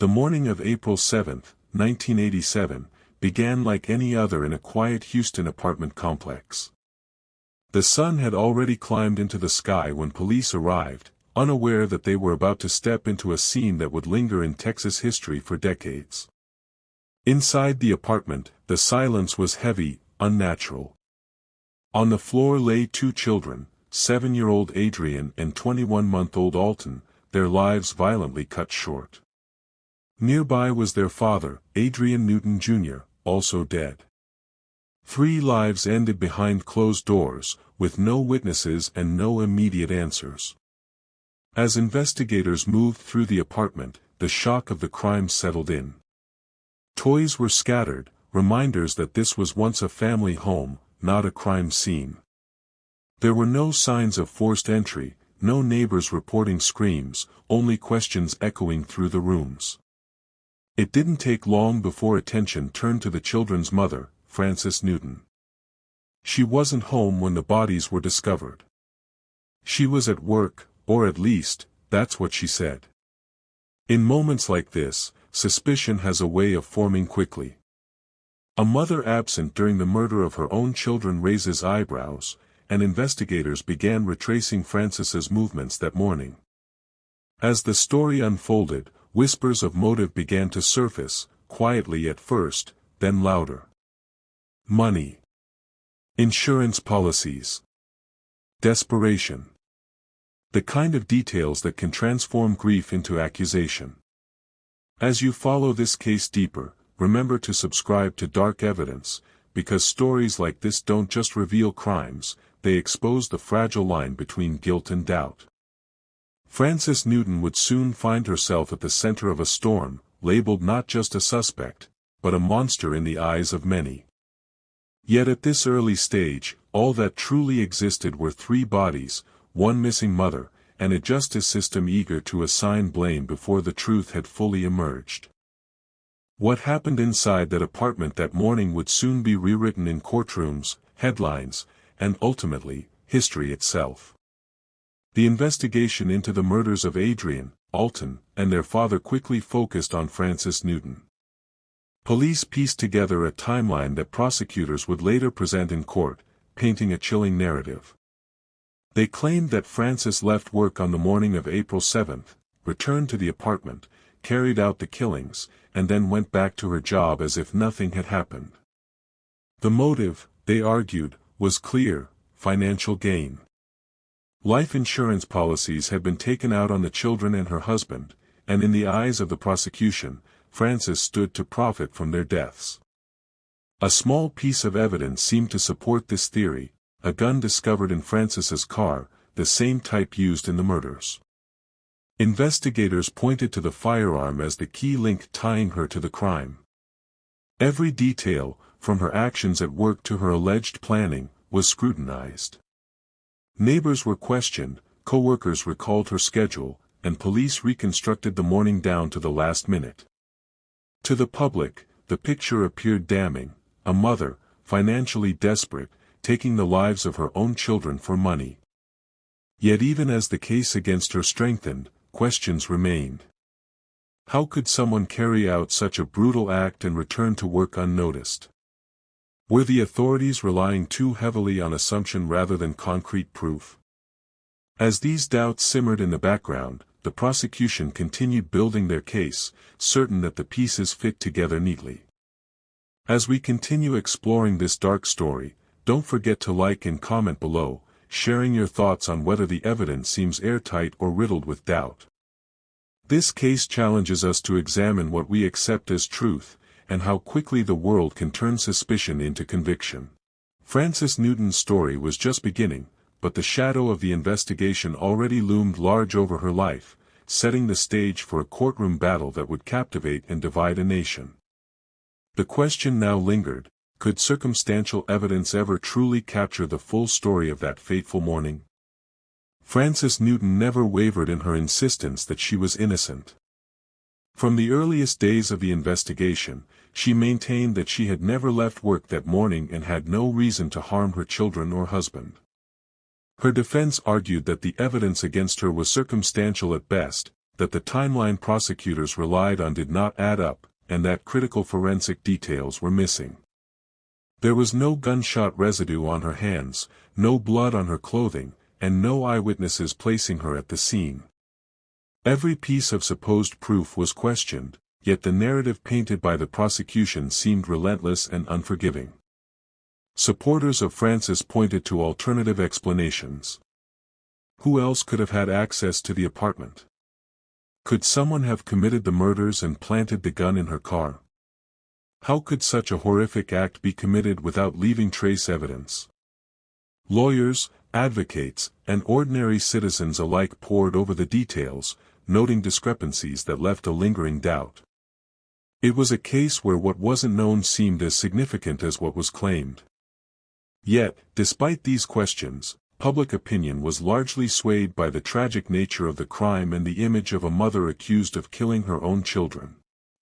The morning of April 7, 1987, began like any other in a quiet Houston apartment complex. The sun had already climbed into the sky when police arrived, unaware that they were about to step into a scene that would linger in Texas history for decades. Inside the apartment, the silence was heavy, unnatural. On the floor lay two children, 7-year-old Adrian and 21-month-old Alton, their lives violently cut short. Nearby was their father, Adrian Newton Jr., also dead. 3 lives ended behind closed doors, with no witnesses and no immediate answers. As investigators moved through the apartment, the shock of the crime settled in. Toys were scattered, reminders that this was once a family home, not a crime scene. There were no signs of forced entry, no neighbors reporting screams, only questions echoing through the rooms. It didn't take long before attention turned to the children's mother, Frances Newton. She wasn't home when the bodies were discovered. She was at work, or at least, that's what she said. In moments like this, suspicion has a way of forming quickly. A mother absent during the murder of her own children raises eyebrows, and investigators began retracing Frances's movements that morning. As the story unfolded, whispers of motive began to surface, quietly at first, then louder. Money. Insurance policies. Desperation. The kind of details that can transform grief into accusation. As you follow this case deeper, remember to subscribe to Dark Evidence, because stories like this don't just reveal crimes, they expose the fragile line between guilt and doubt. Frances Newton would soon find herself at the center of a storm, labeled not just a suspect, but a monster in the eyes of many. Yet at this early stage, all that truly existed were 3 bodies, 1 missing mother, and a justice system eager to assign blame before the truth had fully emerged. What happened inside that apartment that morning would soon be rewritten in courtrooms, headlines, and ultimately, history itself. The investigation into the murders of Adrian, Alton, and their father quickly focused on Frances Newton. Police pieced together a timeline that prosecutors would later present in court, painting a chilling narrative. They claimed that Frances left work on the morning of April 7, returned to the apartment, carried out the killings, and then went back to her job as if nothing had happened. The motive, they argued, was clear: financial gain. Life insurance policies had been taken out on the children and her husband, and in the eyes of the prosecution, Frances stood to profit from their deaths. A small piece of evidence seemed to support this theory: a gun discovered in Frances's car, the same type used in the murders. Investigators pointed to the firearm as the key link tying her to the crime. Every detail, from her actions at work to her alleged planning, was scrutinized. Neighbors were questioned, co-workers recalled her schedule, and police reconstructed the morning down to the last minute. To the public, the picture appeared damning: a mother, financially desperate, taking the lives of her own children for money. Yet even as the case against her strengthened, questions remained. How could someone carry out such a brutal act and return to work unnoticed? Were the authorities relying too heavily on assumption rather than concrete proof? As these doubts simmered in the background, the prosecution continued building their case, certain that the pieces fit together neatly. As we continue exploring this dark story, don't forget to like and comment below, sharing your thoughts on whether the evidence seems airtight or riddled with doubt. This case challenges us to examine what we accept as truth, and how quickly the world can turn suspicion into conviction. Frances Newton's story was just beginning, but the shadow of the investigation already loomed large over her life, setting the stage for a courtroom battle that would captivate and divide a nation. The question now lingered: could circumstantial evidence ever truly capture the full story of that fateful morning? Frances Newton never wavered in her insistence that she was innocent. From the earliest days of the investigation, she maintained that she had never left work that morning and had no reason to harm her children or husband. Her defense argued that the evidence against her was circumstantial at best, that the timeline prosecutors relied on did not add up, and that critical forensic details were missing. There was no gunshot residue on her hands, no blood on her clothing, and no eyewitnesses placing her at the scene. Every piece of supposed proof was questioned, yet the narrative painted by the prosecution seemed relentless and unforgiving. Supporters of Frances pointed to alternative explanations. Who else could have had access to the apartment? Could someone have committed the murders and planted the gun in her car? How could such a horrific act be committed without leaving trace evidence? Lawyers, advocates, and ordinary citizens alike pored over the details, noting discrepancies that left a lingering doubt. It was a case where what wasn't known seemed as significant as what was claimed. Yet, despite these questions, public opinion was largely swayed by the tragic nature of the crime and the image of a mother accused of killing her own children.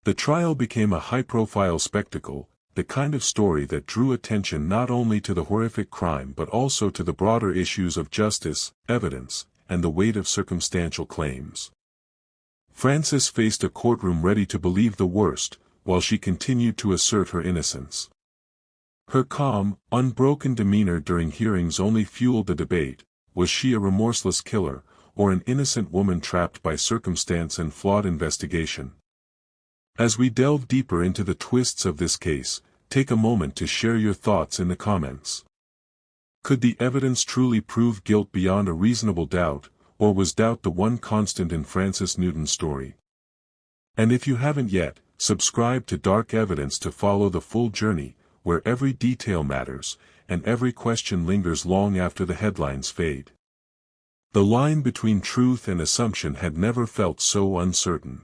The trial became a high-profile spectacle, the kind of story that drew attention not only to the horrific crime but also to the broader issues of justice, evidence, and the weight of circumstantial claims. Frances faced a courtroom ready to believe the worst, while she continued to assert her innocence. Her calm, unbroken demeanor during hearings only fueled the debate: was she a remorseless killer, or an innocent woman trapped by circumstance and flawed investigation? As we delve deeper into the twists of this case, take a moment to share your thoughts in the comments. Could the evidence truly prove guilt beyond a reasonable doubt, or was doubt the one constant in Frances Newton's story? And if you haven't yet, subscribe to Dark Evidence to follow the full journey, where every detail matters, and every question lingers long after the headlines fade. The line between truth and assumption had never felt so uncertain.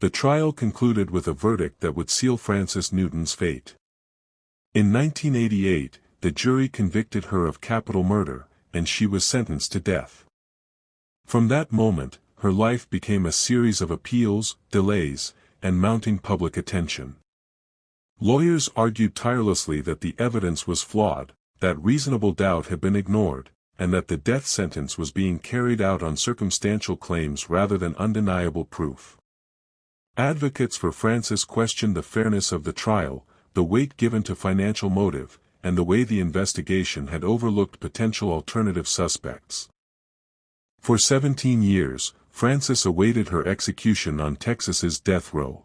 The trial concluded with a verdict that would seal Frances Newton's fate. In 1988, the jury convicted her of capital murder, and she was sentenced to death. From that moment, her life became a series of appeals, delays, and mounting public attention. Lawyers argued tirelessly that the evidence was flawed, that reasonable doubt had been ignored, and that the death sentence was being carried out on circumstantial claims rather than undeniable proof. Advocates for Frances questioned the fairness of the trial, the weight given to financial motive, and the way the investigation had overlooked potential alternative suspects. For 17 years, Frances awaited her execution on Texas's death row.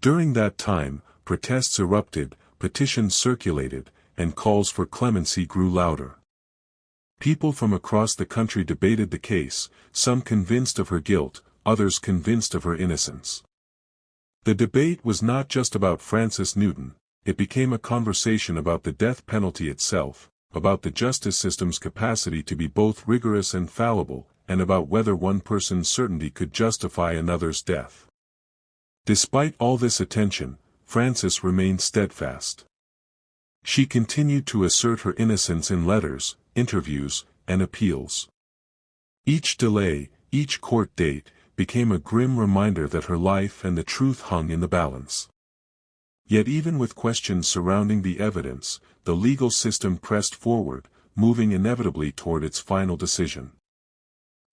During that time, protests erupted, petitions circulated, and calls for clemency grew louder. People from across the country debated the case, some convinced of her guilt, others convinced of her innocence. The debate was not just about Frances Newton, it became a conversation about the death penalty itself, about the justice system's capacity to be both rigorous and fallible, and about whether one person's certainty could justify another's death. Despite all this attention, Frances remained steadfast. She continued to assert her innocence in letters, interviews, and appeals. Each delay, each court date, became a grim reminder that her life and the truth hung in the balance. Yet even with questions surrounding the evidence, the legal system pressed forward, moving inevitably toward its final decision.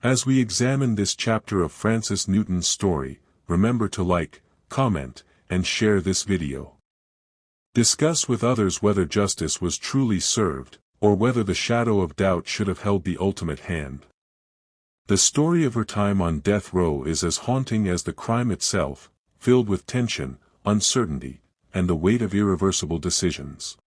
As we examine this chapter of Frances Newton's story, remember to like, comment, and share this video. Discuss with others whether justice was truly served, or whether the shadow of doubt should have held the ultimate hand. The story of her time on death row is as haunting as the crime itself, filled with tension, uncertainty, and the weight of irreversible decisions.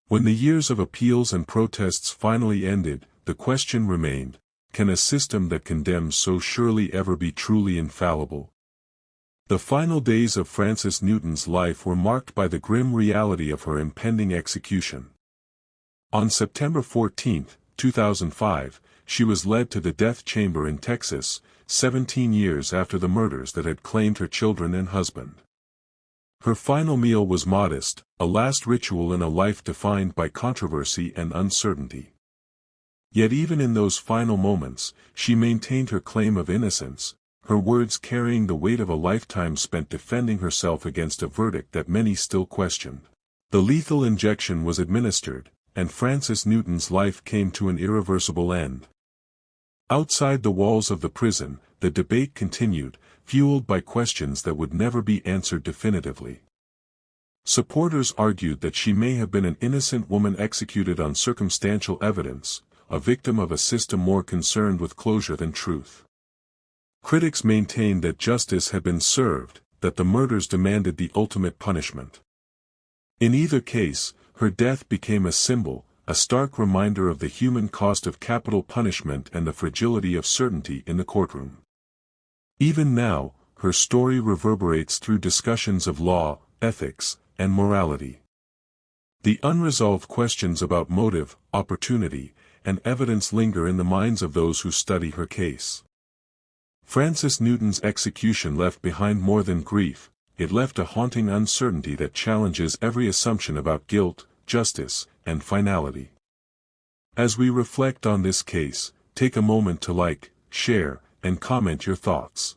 When the years of appeals and protests finally ended, the question remained: can a system that condemns so surely ever be truly infallible? The final days of Frances Newton's life were marked by the grim reality of her impending execution. On September 14, 2005, she was led to the death chamber in Texas, 17 years after the murders that had claimed her children and husband. Her final meal was modest, a last ritual in a life defined by controversy and uncertainty. Yet even in those final moments, she maintained her claim of innocence, her words carrying the weight of a lifetime spent defending herself against a verdict that many still questioned. The lethal injection was administered, and Frances Newton's life came to an irreversible end. Outside the walls of the prison, the debate continued, fueled by questions that would never be answered definitively. Supporters argued that she may have been an innocent woman executed on circumstantial evidence, a victim of a system more concerned with closure than truth. Critics maintained that justice had been served, that the murders demanded the ultimate punishment. In either case, her death became a symbol, a stark reminder of the human cost of capital punishment and the fragility of certainty in the courtroom. Even now, her story reverberates through discussions of law, ethics, and morality. The unresolved questions about motive, opportunity, and evidence linger in the minds of those who study her case. Frances Newton's execution left behind more than grief, it left a haunting uncertainty that challenges every assumption about guilt, justice, and finality. As we reflect on this case, take a moment to like, share, and comment your thoughts.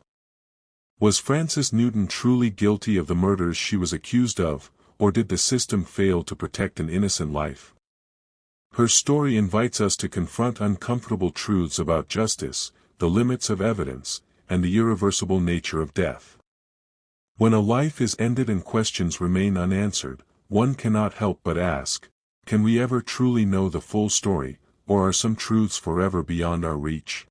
Was Frances Newton truly guilty of the murders she was accused of, or did the system fail to protect an innocent life? Her story invites us to confront uncomfortable truths about justice, the limits of evidence, and the irreversible nature of death. When a life is ended and questions remain unanswered, one cannot help but ask, can we ever truly know the full story, or are some truths forever beyond our reach?